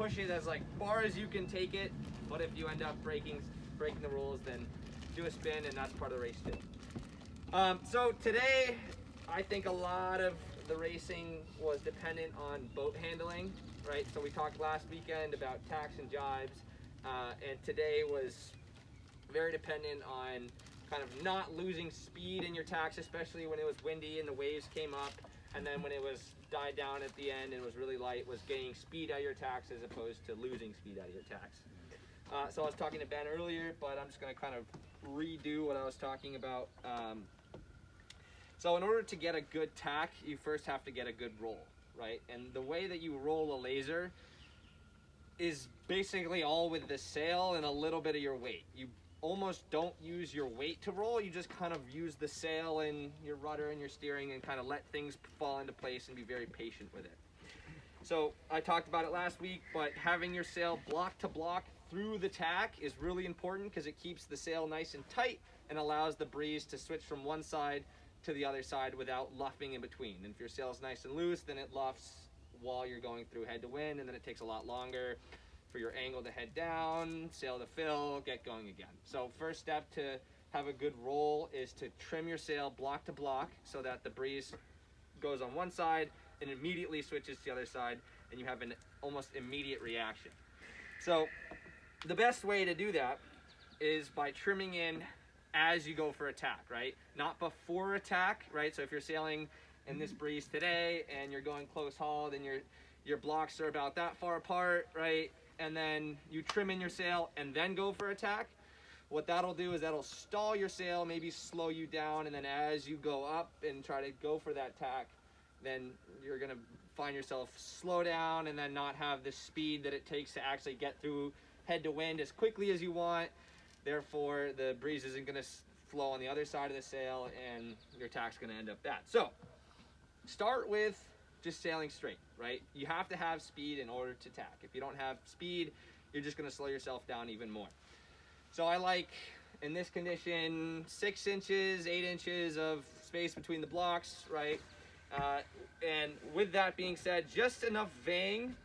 push it as like far as you can take it, but if you end up breaking the rules, then do a spin, and that's part of the race too. So today, I think a lot of the racing was dependent on boat handling, right? So we talked last weekend about tacks and jibes, and today was very dependent on kind of not losing speed in your tacks, especially when it was windy and the waves came up, and then when it was died down at the end and was really light, was gaining speed out of your tacks as opposed to losing speed out of your tacks. So I was talking to Ben earlier, but I'm just going to kind of redo what I was talking about. So in order to get a good tack, you first have to get a good roll, right? And the way that you roll a laser is basically all with the sail and a little bit of your weight. You almost don't use your weight to roll, you just kind of use the sail and your rudder and your steering and kind of let things fall into place and be very patient with it. So I talked about it last week, but having your sail block to block through the tack is really important because it keeps the sail nice and tight and allows the breeze to switch from one side to the other side without luffing in between. And if your sail is nice and loose, then it luffs while you're going through head to wind, and then it takes a lot longer for your angle to head down, sail to fill, get going again. So first step to have a good roll is to trim your sail block to block so that the breeze goes on one side and immediately switches to the other side, and you have an almost immediate reaction. So the best way to do that is by trimming in as you go for attack, right? Not before attack, right? So if you're sailing in this breeze today and you're going close haul, then your blocks are about that far apart, right? And then you trim in your sail and then go for attack. What that'll do is that'll stall your sail, maybe slow you down, and then as you go up and try to go for that tack, then you're gonna find yourself slow down and then not have the speed that it takes to actually get through head to wind as quickly as you want. Therefore, the breeze isn't gonna flow on the other side of the sail and your tack's gonna end up bad. So, start with just sailing straight, right? You have to have speed in order to tack. If you don't have speed, you're just gonna slow yourself down even more. So I like, in this condition, 6 inches, 8 inches of space between the blocks, right? And with that being said, just enough vang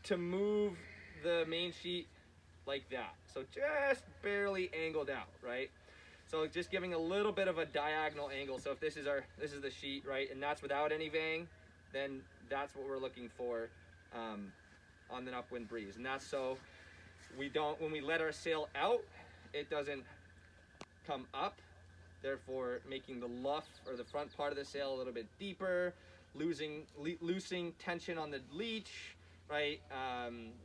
to move the main sheet like that. So just barely angled out, right? So just giving a little bit of a diagonal angle. So if this is the sheet, right, and that's without any vang, then that's what we're looking for on an upwind breeze. And that's so when we let our sail out, it doesn't come up, therefore making the luff or the front part of the sail a little bit deeper, loosing tension on the leech, right?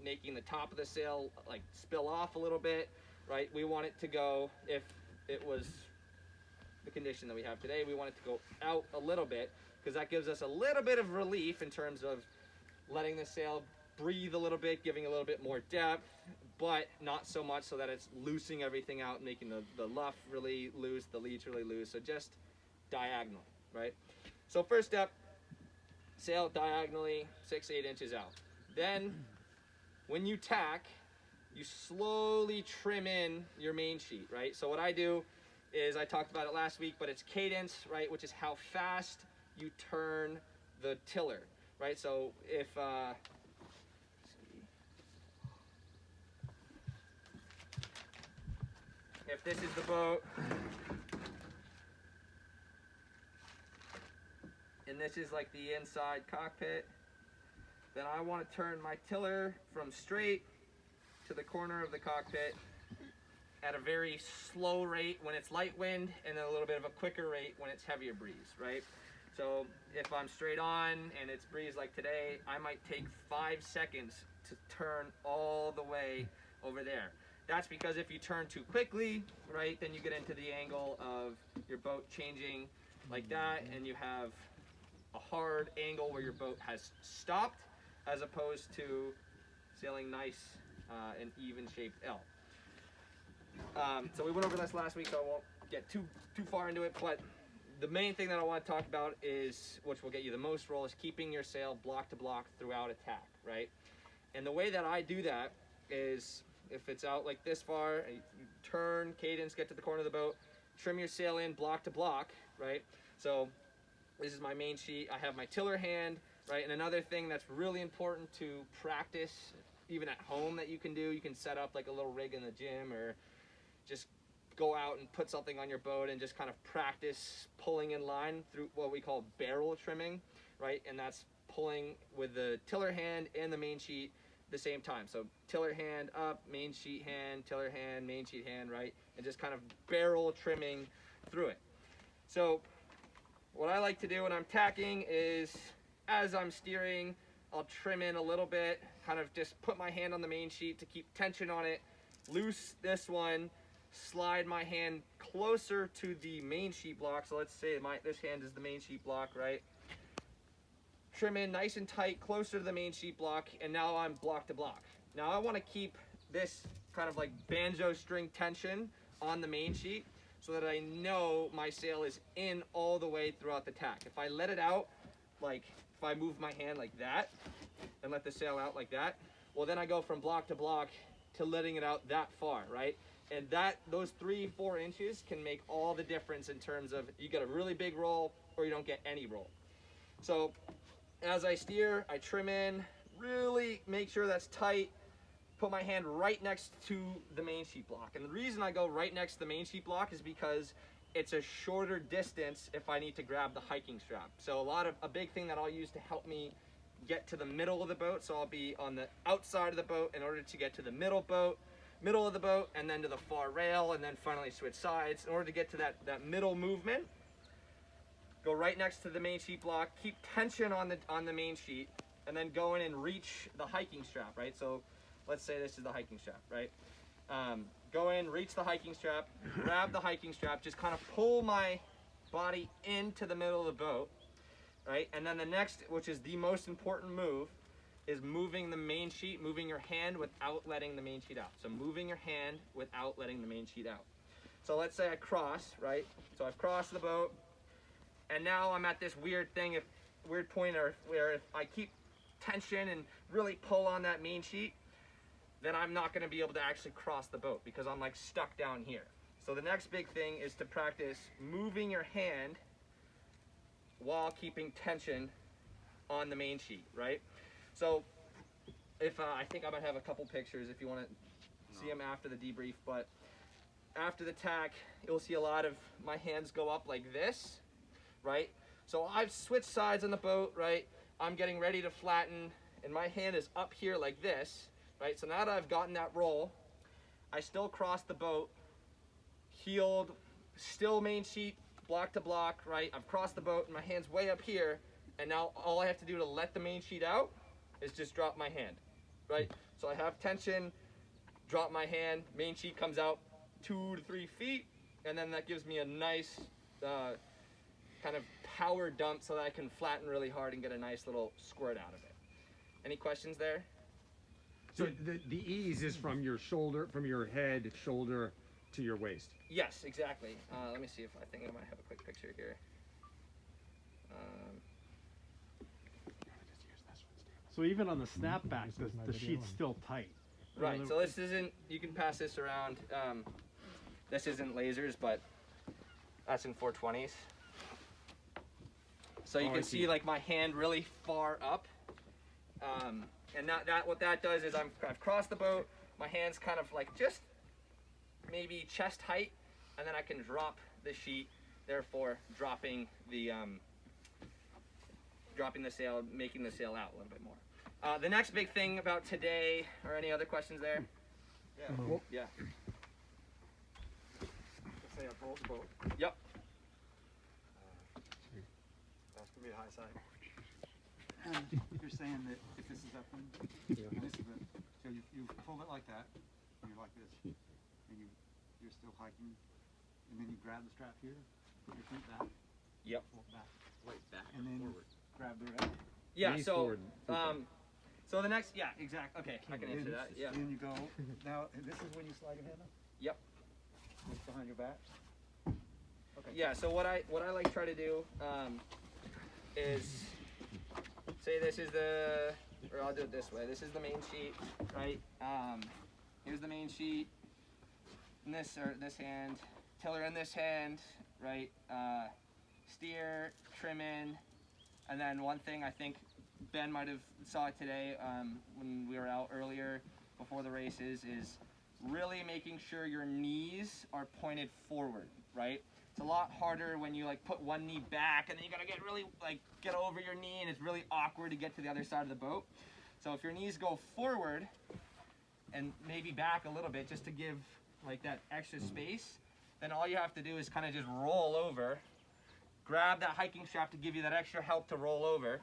Making the top of the sail like spill off a little bit, right? We want it to go, if it was the condition that we have today, we want it to go out a little bit because that gives us a little bit of relief in terms of letting the sail breathe a little bit, giving a little bit more depth, but not so much so that it's loosing everything out, making the luff really loose, the leech really loose. So just diagonal, right? So first step, sail diagonally 6-8 inches out. Then when you tack, you slowly trim in your main sheet, right? So what I do is, I talked about it last week, but it's cadence, right? Which is how fast you turn the tiller, right? So if this is the boat, and this is like the inside cockpit, then I want to turn my tiller from straight to the corner of the cockpit at a very slow rate when it's light wind, and then a little bit of a quicker rate when it's heavier breeze, right? So if I'm straight on and it's breeze like today, I might take 5 seconds to turn all the way over there. That's because if you turn too quickly, right, then you get into the angle of your boat changing like that, and you have a hard angle where your boat has stopped, as opposed to sailing nice and even shaped L. So we went over this last week, so I won't get too far into it, but the main thing that I want to talk about is, which will get you the most roll, is keeping your sail block to block throughout attack, right? And the way that I do that is, if it's out like this far, you turn, cadence, get to the corner of the boat, trim your sail in block to block, right? So this is my main sheet. I have my tiller hand right? And another thing that's really important to practice, even at home, that you can do, you can set up like a little rig in the gym, or just go out and put something on your boat and just kind of practice pulling in line through what we call barrel trimming, right? And that's pulling with the tiller hand and the main sheet at the same time. So tiller hand up, main sheet hand, tiller hand, main sheet hand, right? And just kind of barrel trimming through it. So what I like to do when I'm tacking is, as I'm steering, I'll trim in a little bit, kind of just put my hand on the main sheet to keep tension on it, loose this one, slide my hand closer to the main sheet block. So let's say this hand is the main sheet block, right? Trim in nice and tight, closer to the main sheet block, and now I'm block to block. Now I want to keep this kind of like banjo string tension on the main sheet so that I know my sail is in all the way throughout the tack. If I let it out, like if I move my hand like that and let the sail out like that, well then I go from block to block to letting it out that far, right? And those 3-4 inches can make all the difference in terms of you get a really big roll or you don't get any roll. So as I steer, I trim in, really make sure that's tight, put my hand right next to the main sheet block. And the reason I go right next to the main sheet block is because it's a shorter distance if I need to grab the hiking strap. So a big thing that I'll use to help me get to the middle of the boat, so I'll be on the outside of the boat in order to get to the middle of the boat, and then to the far rail, and then finally switch sides. In order to get to that middle movement, go right next to the main sheet block, keep tension on the main sheet, and then go in and reach the hiking strap, right? So let's say this is the hiking strap, right? Go in, reach the hiking strap, grab the hiking strap, just kind of pull my body into the middle of the boat, right? And then the next, which is the most important move, is moving the main sheet, moving your hand without letting the main sheet out. So moving your hand without letting the main sheet out. So let's say I cross, right? So I've crossed the boat, and now I'm at this weird point where if I keep tension and really pull on that main sheet, then I'm not gonna be able to actually cross the boat because I'm like stuck down here. So the next big thing is to practice moving your hand while keeping tension on the main sheet, right? So if I think I might have a couple pictures if you want to see them after the debrief, but after the tack, you'll see a lot of my hands go up like this, right? So I've switched sides on the boat, right? I'm getting ready to flatten, and my hand is up here like this, right? So now that I've gotten that roll, I still cross the boat, heeled, still main sheet, block to block, right? I've crossed the boat, and my hand's way up here, and now all I have to do to let the main sheet out is just drop my hand, right? So I have tension, drop my hand, main sheet comes out 2 to 3 feet, and then that gives me a nice kind of power dump so that I can flatten really hard and get a nice little squirt out of it. Any questions there? So the ease is from your shoulder, from your head, shoulder to your waist. Yes, exactly. Let me see if I think I might have a quick picture here. So even on the snapback, the sheet's still tight. Right, so this isn't, you can pass this around. This isn't lasers, but that's in 420s. So you can see like my hand really far up. And what that does is I've crossed the boat, my hand's kind of like just maybe chest height, and then I can drop the sheet, therefore dropping the sail, making the sail out a little bit more. The next big thing about today, or any other questions there? Yeah. Yeah. Let's say I pull the boat. Yep. That's gonna be a high side. And you're saying that if this is upwind, and this is so you pull it like that, and you're like this, and you're still hiking, and then you grab the strap here, put your feet back. Yep. Pull it back. Right back. And then forward. Grab the rest. Yeah. Knees So forward, so the next, yeah, exactly. Okay, I can answer that. Yeah. Then you go. Now this is when you slide your hand up. Yep. Just behind your back. Okay. Yeah. So what I like try to do is say this is or I'll do it this way. This is the main sheet, right? Here's the main sheet. In this hand, tiller in this hand, right? Steer, trim in, and then one thing I think Ben might have saw it today when we were out earlier before the races, is really making sure your knees are pointed forward, right? It's a lot harder when you like put one knee back and then you gotta get really like get over your knee, and it's really awkward to get to the other side of the boat. So if your knees go forward and maybe back a little bit just to give like that extra space, then all you have to do is kind of just roll over, grab that hiking strap to give you that extra help to roll over,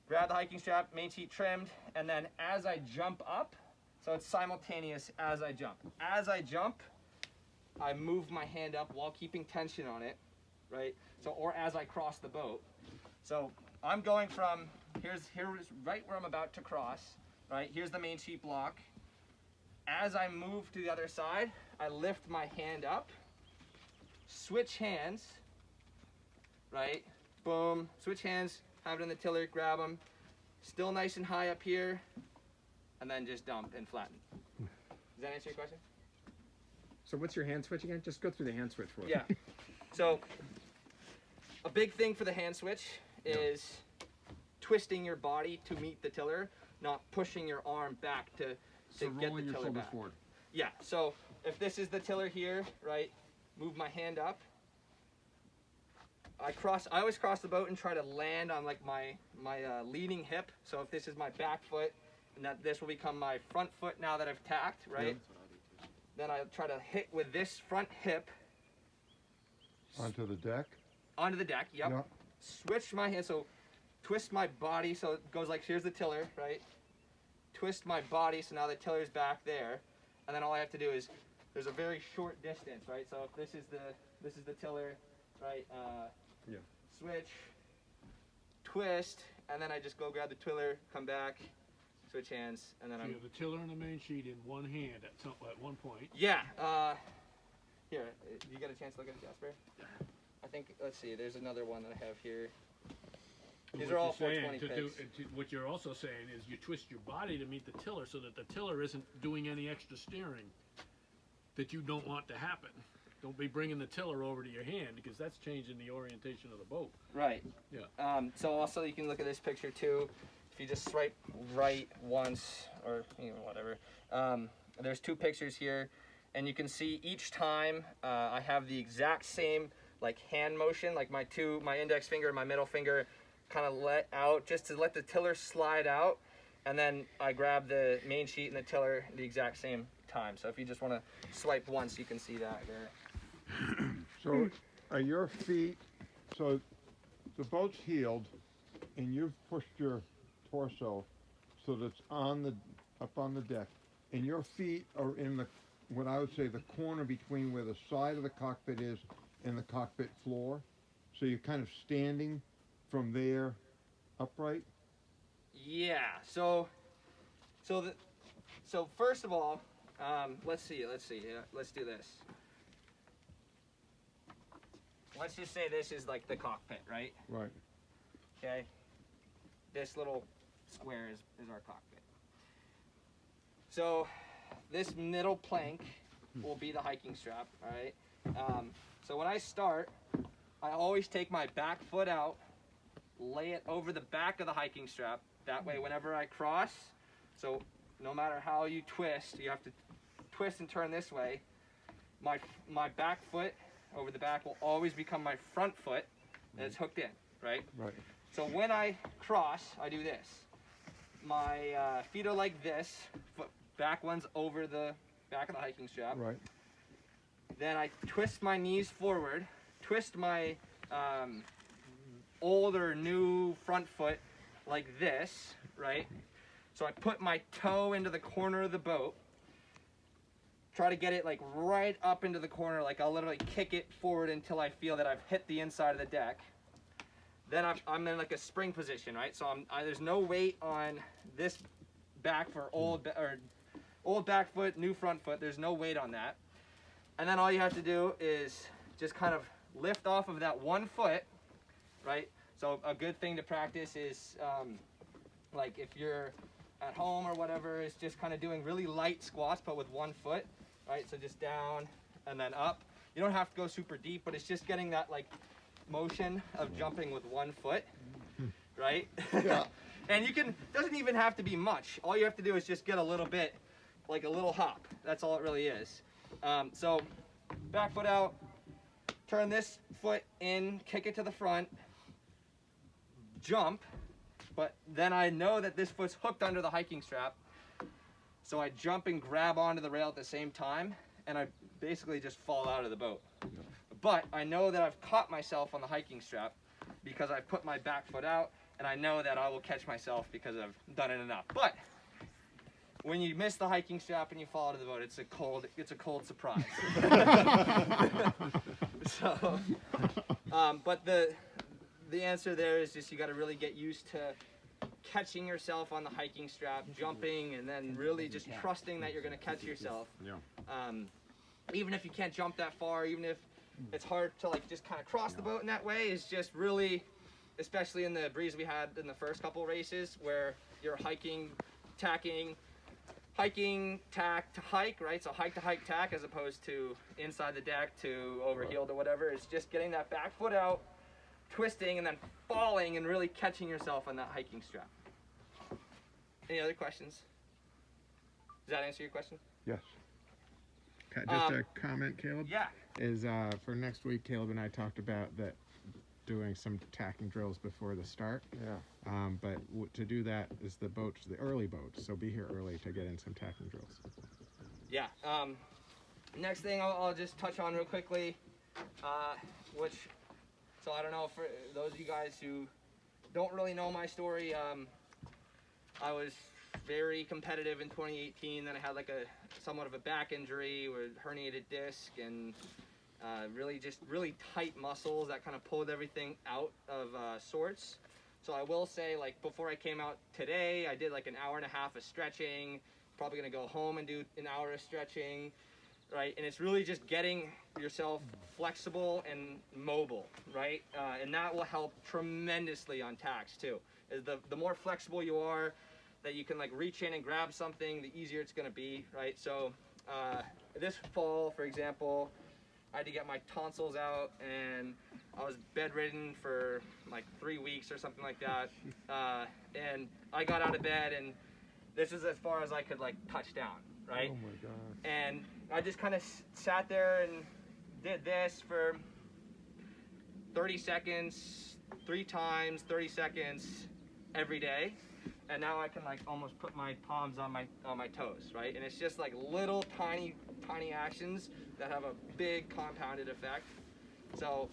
grab the hiking strap, main sheet trimmed, and then as I jump up, so it's simultaneous as I jump. As I jump, I move my hand up while keeping tension on it, right? So, or as I cross the boat. So I'm going from, here's right where I'm about to cross, right? Here's the main sheet block. As I move to the other side, I lift my hand up, switch hands, right? Boom, switch hands, have it in the tiller, grab them, still nice and high up here, and then just dump and flatten. Does that answer your question? So what's your hand switch again? Just go through the hand switch for us. Yeah. So a big thing for the hand switch is twisting your body to meet the tiller, not pushing your arm back to So get the rolling your tiller shoulders back. forward. Yeah, so if this is the tiller here, right, move my hand up. I always cross the boat and try to land on like my leading hip. So if this is my back foot, and this will become my front foot now that I've tacked, right? Then I try to hit with this front hip Onto the deck? onto the deck, yep. Yeah. Switch my hand, so twist my body so it goes like, here's the tiller, right? Twist my body so now the tiller's back there. And then all I have to do is, there's a very short distance, right? So if this is the tiller, right? Yeah. Switch, twist, and then I just go grab the tiller, come back, switch hands, and then So I'm... you have the tiller and the main sheet in one hand at one point. Yeah, here, you get a chance to look at it, Jasper? I think, let's see, there's another one that I have here. And These what are all you're saying 420 pigs. what you're also saying is you twist your body to meet the tiller so that the tiller isn't doing any extra steering that you don't want to happen. Don't be bringing the tiller over to your hand because that's changing the orientation of the boat. Right. Yeah. So also you can look at this picture too. If you just swipe right once, or whatever, there's two pictures here, and you can see each time I have the exact same like hand motion, like my index finger and my middle finger kind of let out just to let the tiller slide out, and then I grab the main sheet and the tiller at the exact same time. So if you just want to swipe once, you can see that there. So are your feet, so the boat's heeled and you've pushed your torso so that it's up on the deck, and your feet are in the, what I would say, the corner between where the side of the cockpit is and the cockpit floor. So you're kind of standing from there upright? Yeah. So first of all, let's see. Yeah, let's do this. Let's just say this is like the cockpit, right? Right. Okay. This little square is our cockpit. So this middle plank will be the hiking strap, all right? So when I start, I always take my back foot out, lay it over the back of the hiking strap. That way, whenever I cross, so no matter how you twist, you have to twist and turn this way. My back foot over the back will always become my front foot, and it's hooked in, right? Right. So when I cross, I do this. My feet are like this, back one's over the back of the hiking strap. Right. Then I twist my knees forward, twist my old or new front foot like this, right? So I put my toe into the corner of the boat, try to get it like right up into the corner, like I'll literally kick it forward until I feel that I've hit the inside of the deck. Then I'm in like a spring position, right? So there's no weight on this back for old back foot, new front foot. There's no weight on that. And then all you have to do is just kind of lift off of that one foot, right? So a good thing to practice is like if you're at home or whatever, is just kind of doing really light squats, but with one foot, right? So just down and then up. You don't have to go super deep, but it's just getting that like motion of jumping with one foot. right? Yeah. And you can, doesn't even have to be much. All you have to do is just get a little bit, like a little hop. That's all it really is. So back foot out, turn this foot in, kick it to the front, jump, but then I know that this foot's hooked under the hiking strap. So I jump and grab onto the rail at the same time, and I basically just fall out of the boat. But I know that I've caught myself on the hiking strap because I've put my back foot out, and I know that I will catch myself because I've done it enough. But when you miss the hiking strap and you fall out of the boat, it's a cold surprise. So, but the answer there is just you got to really get used to catching yourself on the hiking strap, jumping, and then really just trusting that you're going to catch yourself. Yeah. Even if you can't jump that far, even if it's hard to like just kind of cross the boat in that way, is just really, especially in the breeze we had in the first couple races where you're hiking, tacking, tack to hike, right? So hike to hike tack as opposed to inside the deck to overheeled or whatever. It's just getting that back foot out, twisting, and then falling and really catching yourself on that hiking strap. Any other questions? Does that answer your question? Yes. Just a comment, Caleb. Yeah. Is for next week, Caleb and I talked about that doing some tacking drills before the start. Yeah. But to do that is the early boat. So be here early to get in some tacking drills. Yeah. Next thing I'll just touch on real quickly, so I don't know, for those of you guys who don't really know my story, I was very competitive in 2018. Then I had like somewhat of a back injury with herniated disc and really tight muscles that kind of pulled everything out of sorts. So I will say, like, before I came out today, I did like an hour and a half of stretching. Probably gonna go home and do an hour of stretching, right? And it's really just getting yourself flexible and mobile, right? And that will help tremendously on tacks too. Is the more flexible you are, that you can like reach in and grab something, the easier it's gonna be, right? So this fall, for example, I had to get my tonsils out, and I was bedridden for like 3 weeks or something like that. And I got out of bed, and this is as far as I could like touch down, right? Oh my God. And I just kind of sat there and did this for 30 seconds, 3 times, 30 seconds every day. And now I can like almost put my palms on my toes, right? And it's just like little tiny actions that have a big compounded effect. So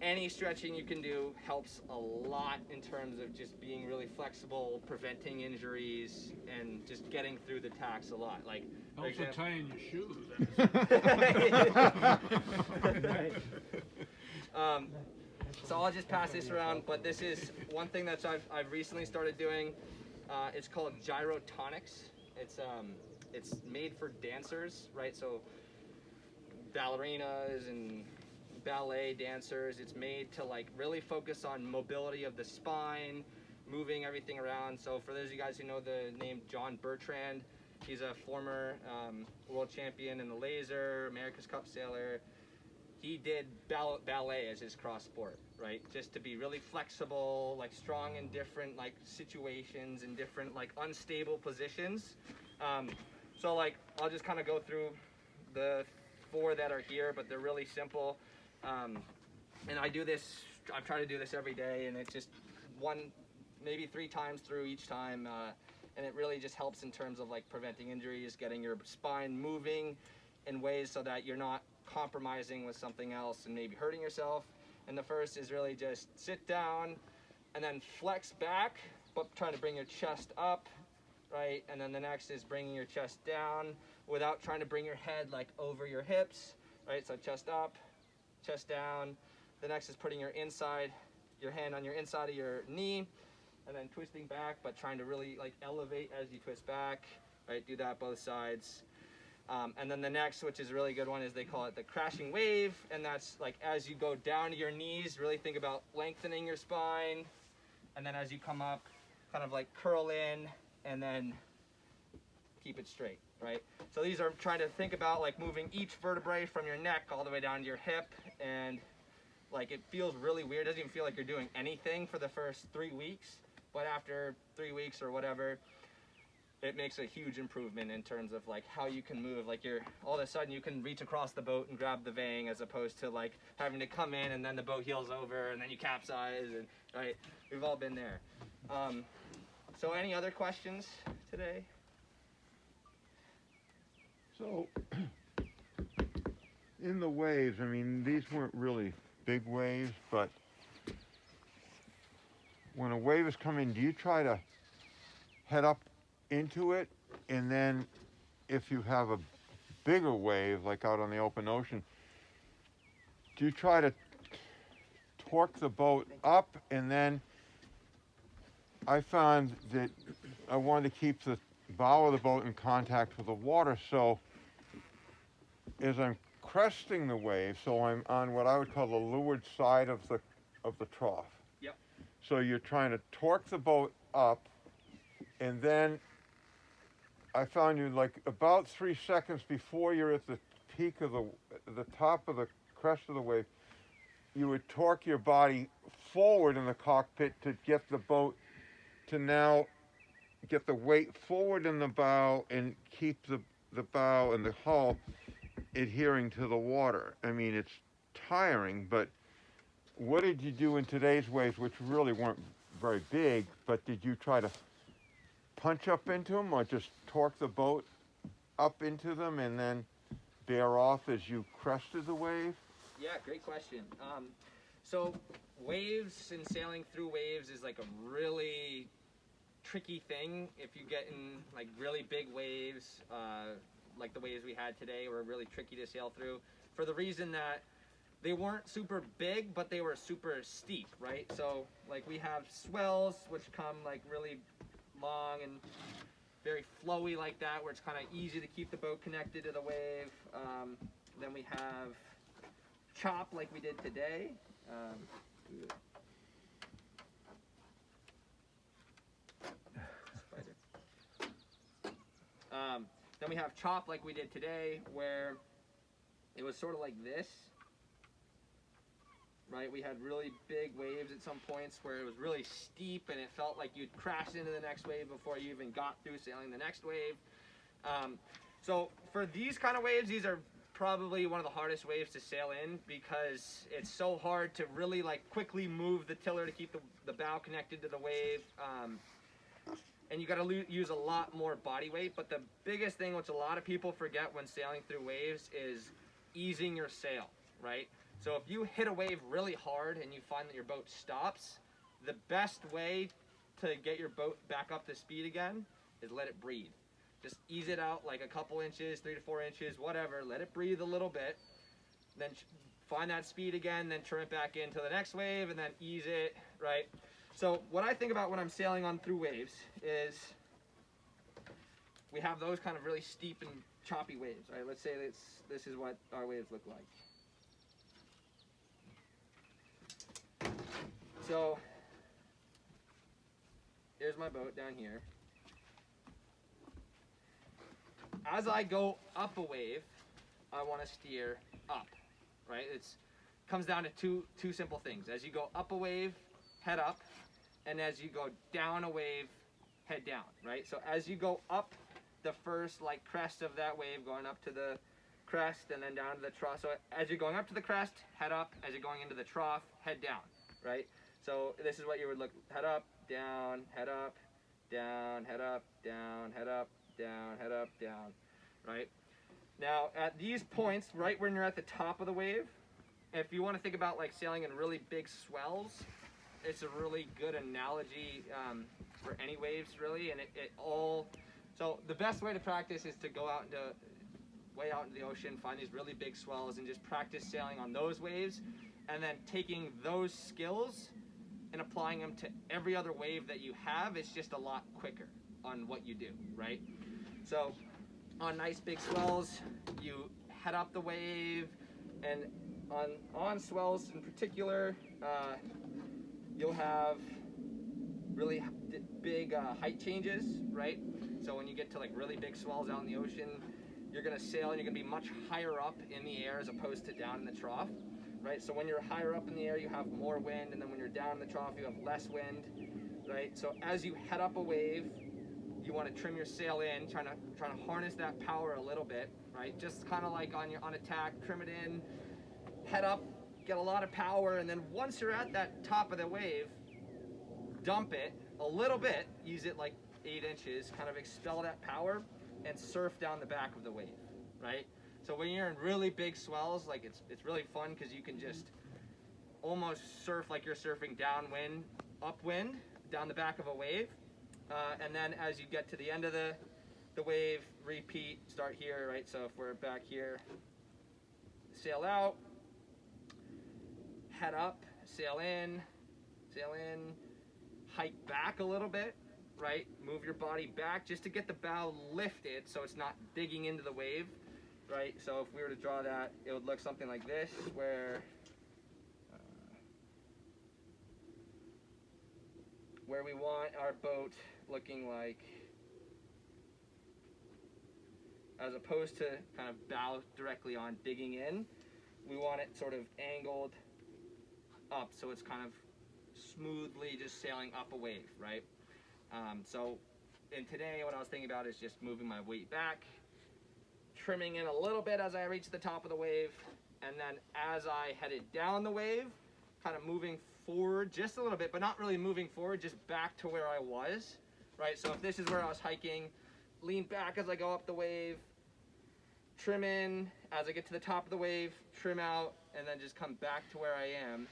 any stretching you can do helps a lot in terms of just being really flexible, preventing injuries, and just getting through the tacks a lot. Like, for Also example, tying your shoes. So I'll just pass this around, but this is one thing that I've recently started doing. It's called gyrotonics. It's made for dancers, right? So ballerinas and ballet dancers. It's made to like really focus on mobility of the spine, moving everything around. So for those of you guys who know the name John Bertrand, he's a former world champion in the laser, America's Cup sailor. He did ballet as his cross sport, right? Just to be really flexible, like strong in different like situations and different like unstable positions. So like I'll just kind of go through the 4 that are here, but they're really simple. And I try to do this every day, and it's just maybe 3 times through each time. And it really just helps in terms of like preventing injuries, getting your spine moving in ways so that you're not compromising with something else and maybe hurting yourself. And the first is really just sit down and then flex back, but trying to bring your chest up, right? And then the next is bringing your chest down without trying to bring your head like over your hips, right? So chest up, chest down. The next is putting your hand on your inside of your knee, and then twisting back, but trying to really like elevate as you twist back, right? Do that both sides. And then the next, which is a really good one, is they call it the crashing wave. And that's like as you go down to your knees, really think about lengthening your spine. And then as you come up, kind of like curl in and then keep it straight, right? So these are trying to think about like moving each vertebrae from your neck all the way down to your hip and Like it feels really weird. It doesn't even feel like you're doing anything for the first 3 weeks, but after 3 weeks or whatever, it makes a huge improvement in terms of like how you can move. Like you're all of a sudden you can reach across the boat and grab the vang, as opposed to like having to come in and then the boat heels over and then you capsize, and right, we've all been there. So any other questions today? So, in the waves, I mean, these weren't really big waves, but when a wave is coming, do you try to head up into it, and then if you have a bigger wave, like out on the open ocean, do you try to torque the boat up? And then I found that I wanted to keep the bow of the boat in contact with the water, so as I'm cresting the wave, so I'm on what I would call the leeward side of the trough. Yep. So you're trying to torque the boat up, and then I found you like about 3 seconds before you're at the peak of the top of the crest of the wave, you would torque your body forward in the cockpit to get the boat to now get the weight forward in the bow and keep the bow and the hull adhering to the water. I mean, it's tiring, but what did you do in today's waves, which really weren't very big, but did you try to punch up into them, or just torque the boat up into them and then bear off as you crested the wave? Yeah, great question. So waves and sailing through waves is like a really tricky thing. If you get in like really big waves, like the waves we had today were really tricky to sail through, for the reason that they weren't super big, but they were super steep, right? So like we have swells, which come like really long and very flowy like that, where it's kind of easy to keep the boat connected to the wave. Then we have chop like we did today. Then we have chop like we did today, where it was sort of like this, right? We had really big waves at some points where it was really steep and it felt like you'd crash into the next wave before you even got through sailing the next wave. So for these kind of waves, these are probably one of the hardest waves to sail in, because it's so hard to really like quickly move the tiller to keep the bow connected to the wave. And you got to use a lot more body weight. But the biggest thing, which a lot of people forget when sailing through waves, is easing your sail, right? So if you hit a wave really hard and you find that your boat stops, the best way to get your boat back up to speed again is let it breathe. Just ease it out like a couple inches, 3 to 4 inches, whatever. Let it breathe a little bit. Then find that speed again, then turn it back into the next wave, and then ease it, right? So what I think about when I'm sailing on through waves is we have those kind of really steep and choppy waves, right? Let's say this is what our waves look like. So here's my boat down here. As I go up a wave, I want to steer up, right? It's comes down to two simple things. As you go up a wave, head up, and as you go down a wave, head down, right? So as you go up the first like crest of that wave, going up to the crest and then down to the trough. So as you're going up to the crest, head up. As you're going into the trough, head down, right? So this is what you would look: head up, down, head up, down, head up, down, head up, down, head up, down, right? Now at these points, right when you're at the top of the wave, if you want to think about like sailing in really big swells, it's a really good analogy for any waves, really. And so the best way to practice is to go out way out into the ocean, find these really big swells, and just practice sailing on those waves, and then taking those skills and applying them to every other wave that you have. It's just a lot quicker on what you do, right? So on nice big swells, you head up the wave, and on swells in particular, you'll have really big height changes, right? So when you get to like really big swells out in the ocean, you're gonna sail and you're gonna be much higher up in the air as opposed to down in the trough. right? So when you're higher up in the air, you have more wind, and then when you're down in the trough, you have less wind, right? So as you head up a wave, you want to trim your sail in, trying to harness that power a little bit, right? Just kind of like on attack, trim it in, head up, get a lot of power, and then once you're at that top of the wave, dump it a little bit, use it like 8 inches, kind of expel that power, and surf down the back of the wave, right? So when you're in really big swells, like it's really fun because you can just almost surf like you're surfing downwind, upwind, down the back of a wave. And then as you get to the end of the wave, repeat, start here, right? So if we're back here, sail out, head up, sail in, hike back a little bit, right? Move your body back just to get the bow lifted so it's not digging into the wave, right? So if we were to draw that, it would look something like this, where we want our boat looking like, as opposed to kind of bow directly on digging in, we want it sort of angled up so it's kind of smoothly just sailing up a wave, right? So in today, what I was thinking about is just moving my weight back, trimming in a little bit as I reach the top of the wave, and then as I headed down the wave, kind of moving forward just a little bit, but not really moving forward, just back to where I was, right? So if this is where I was hiking, lean back as I go up the wave, trim in as I get to the top of the wave, trim out, and then just come back to where I am,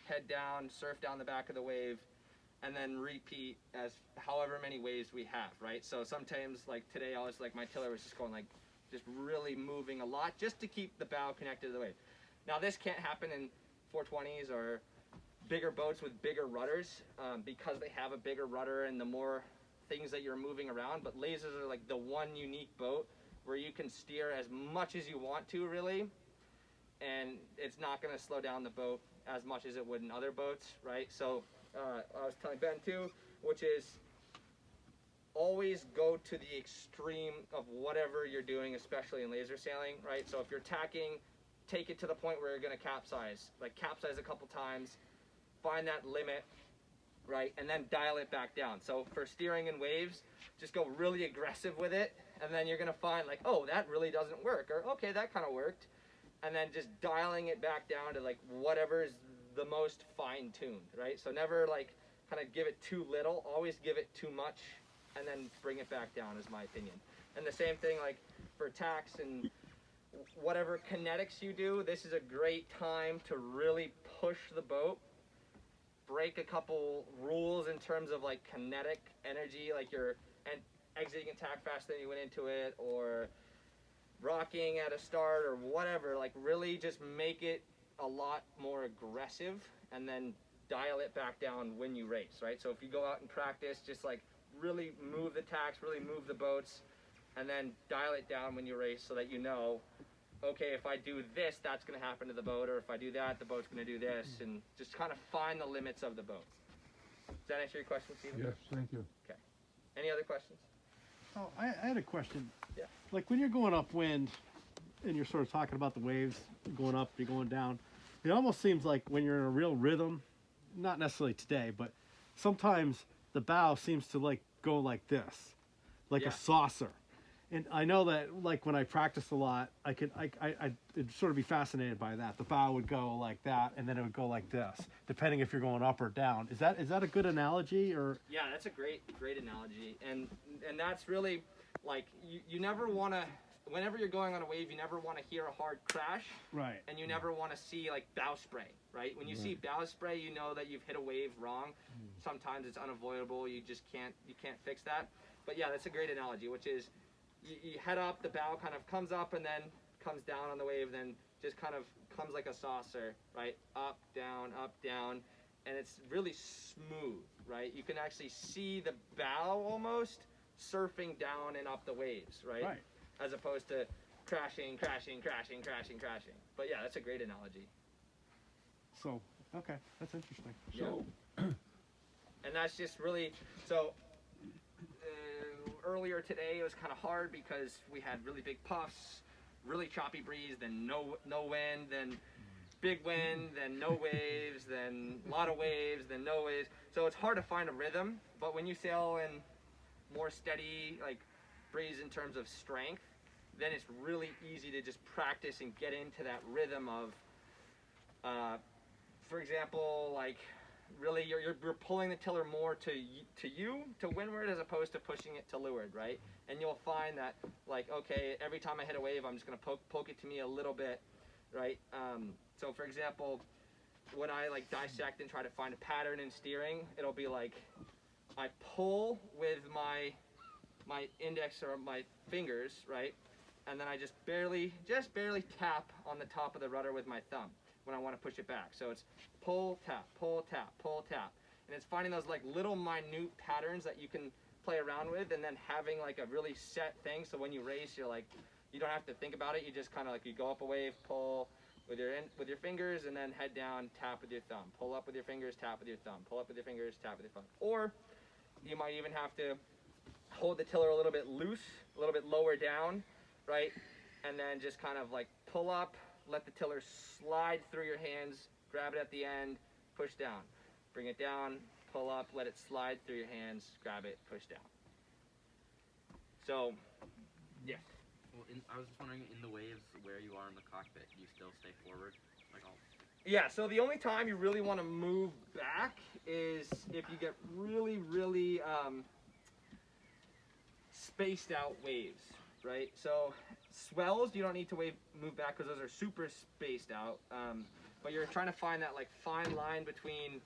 head down, surf down the back of the wave, and then repeat as however many waves we have, right? So sometimes, like today, I was like, my tiller was just going like, just really moving a lot just to keep the bow connected to the wave. Now this can't happen in 420s or bigger boats with bigger rudders because they have a bigger rudder and the more things that you're moving around, but lasers are like the one unique boat where you can steer as much as you want to, really, and it's not going to slow down the boat as much as it would in other boats, right? So I was telling Ben too, which is always go to the extreme of whatever you're doing, especially in laser sailing, right? So if you're tacking, take it to the point where you're going to capsize, like capsize a couple times, find that limit, right, and then dial it back down. So for steering in waves, just go really aggressive with it, and then you're going to find like, oh, that really doesn't work, or okay, that kind of worked, and then just dialing it back down to like whatever is the most fine-tuned, right? So never like kind of give it too little, always give it too much, and then bring it back down, is my opinion. And the same thing like for tacks and whatever kinetics you do, this is a great time to really push the boat, break a couple rules in terms of like kinetic energy, like you're exiting a tack faster than you went into it, or rocking at a start, or whatever. Like really just make it a lot more aggressive, and then dial it back down when you race, right? So if you go out and practice, just like really move the tacks, really move the boats, and then dial it down when you race so that you know, okay, if I do this, that's going to happen to the boat, or if I do that, the boat's going to do this, and just kind of find the limits of the boat. Does that answer your question, Stephen? Yes, thank you. Okay. Any other questions? Oh, I had a question. Yeah. Like when you're going upwind and you're sort of talking about the waves, you're going up, you're going down, it almost seems like when you're in a real rhythm, not necessarily today, but sometimes the bow seems to like go like this, like a saucer. And I know that like when I practiced a lot, I'd sort of be fascinated by that. The bow would go like that, and then it would go like this, depending if you're going up or down. Is that a good analogy, or? Yeah, that's a great analogy, and that's really like you never want to. Whenever you're going on a wave, you never want to hear a hard crash, Right. and you never want to see like bow spray, right? When you see bow spray, you know that you've hit a wave wrong. Sometimes it's unavoidable. You just can't fix that. But yeah, that's a great analogy, which is you head up, the bow kind of comes up and then comes down on the wave, then just kind of comes like a saucer, right? Up, down, and it's really smooth, right? You can actually see the bow almost surfing down and up the waves, right? Right. As opposed to crashing. But yeah, that's a great analogy. So, okay, that's interesting. So, and that's just really, so earlier today it was kind of hard because we had really big puffs, really choppy breeze, then no wind, then big wind, then no waves, then a lot of waves, then no waves. So it's hard to find a rhythm. But when you sail in more steady, like breeze in terms of strength, then it's really easy to just practice and get into that rhythm of, for example, like really you're pulling the tiller more to windward as opposed to pushing it to leeward, right? And you'll find that, like, okay, every time I hit a wave, I'm just gonna poke it to me a little bit, right? So for example, when I like dissect and try to find a pattern in steering, it'll be like I pull with my index or my fingers, right? And then I just barely tap on the top of the rudder with my thumb when I want to push it back. So it's pull, tap, pull, tap, pull, tap. And it's finding those like little minute patterns that you can play around with, and then having like a really set thing. So when you race, you're like, you don't have to think about it. You just kind of like, you go up a wave, pull with your fingers, and then head down, tap with your thumb. Pull up with your fingers, tap with your thumb. Pull up with your fingers, tap with your thumb. Or you might even have to hold the tiller a little bit loose, a little bit lower down, right? And then just kind of like pull up, let the tiller slide through your hands, grab it at the end, push down. Bring it down, pull up, let it slide through your hands, grab it, push down. So, yeah. Well, I was just wondering, in the waves, where you are in the cockpit, do you still stay forward? Like all? Yeah, so the only time you really want to move back is if you get really, really spaced out waves, right? So swells, you don't need to move back because those are super spaced out. But you're trying to find that like fine line between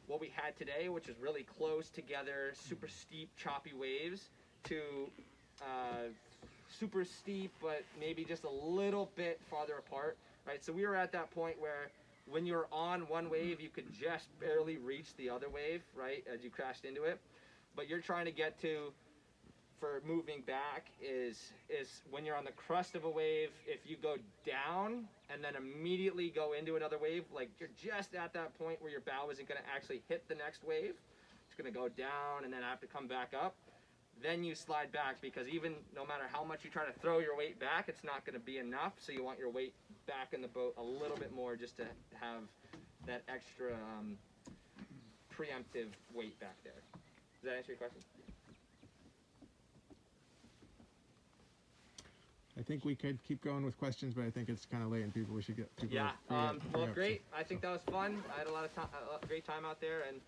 what we had today, which is really close together, super steep, choppy waves, to super steep, but maybe just a little bit farther apart, right? So we were at that point where when you were on one wave, you could just barely reach the other wave, right, as you crashed into it. But you're trying to get to, for moving back, is when you're on the crest of a wave, if you go down and then immediately go into another wave, like you're just at that point where your bow isn't going to actually hit the next wave. It's going to go down and then have to come back up. Then you slide back, because even no matter how much you try to throw your weight back, it's not going to be enough. So you want your weight back in the boat a little bit more, just to have that extra preemptive weight back there. Does that answer your question? I think we could keep going with questions, but I think it's kind of late and we should get people. Yeah. free up, Well, so. great. I think that was fun. I had a lot of time, great time out there, and